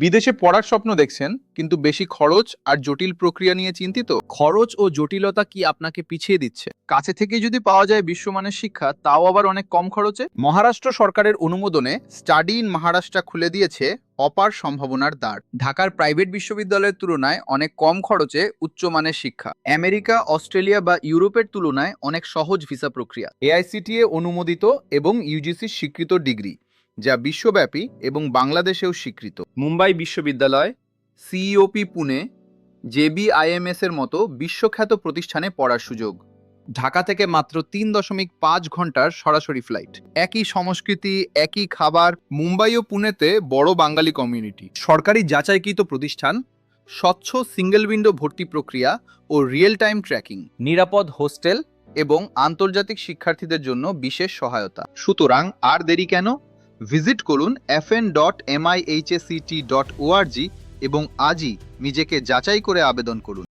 বিদেশে পড়ার স্বপ্ন দেখছেন কিন্তু বেশি খরচ আর জটিল প্রক্রিয়া নিয়ে চিন্তিত? খরচ ও জটিলতা কি আপনাকে পিছিয়ে দিচ্ছে? কাছে থেকে যদি পাওয়া যায় বিশ্বমানের শিক্ষা, তাও আবার অনেক কম খরচে। মহারাষ্ট্র সরকারের অনুমোদনে স্টাডি ইন মহারাষ্ট্র খুলে দিয়েছে অপার সম্ভাবনার দ্বার। ঢাকার প্রাইভেট বিশ্ববিদ্যালয়ের তুলনায় অনেক কম খরচে উচ্চমানের শিক্ষা। আমেরিকা, অস্ট্রেলিয়া বা ইউরোপের তুলনায় অনেক সহজ ভিসা প্রক্রিয়া। এআইসিটিএ অনুমোদিত এবং ইউজিসি স্বীকৃত ডিগ্রি, যা বিশ্বব্যাপী এবং বাংলাদেশেও স্বীকৃত। মুম্বাই বিশ্ববিদ্যালয়, সিইওপি পুনে, জেবিআইএমএস এর মতো বিশ্বখ্যাত প্রতিষ্ঠানে পড়ার সুযোগ। ঢাকা থেকে মাত্র 3.5 ঘন্টার সরাসরি ফ্লাইট। একই সংস্কৃতি, একই খাবার। মুম্বাই ও পুনেতে বড় বাঙালি কমিউনিটি। সরকারি যাচাইকৃত প্রতিষ্ঠান, স্বচ্ছ সিঙ্গেল উইন্ডো ভর্তি প্রক্রিয়া ও রিয়েল টাইম ট্র্যাকিং। নিরাপদ হোস্টেল এবং আন্তর্জাতিক শিক্ষার্থীদের জন্য বিশেষ সহায়তা। সুতরাং আর দেরি কেন? ভিজিট করুন fn.mihacct.org এবং আজই নিজেকে যাচাই করে আবেদন করুন।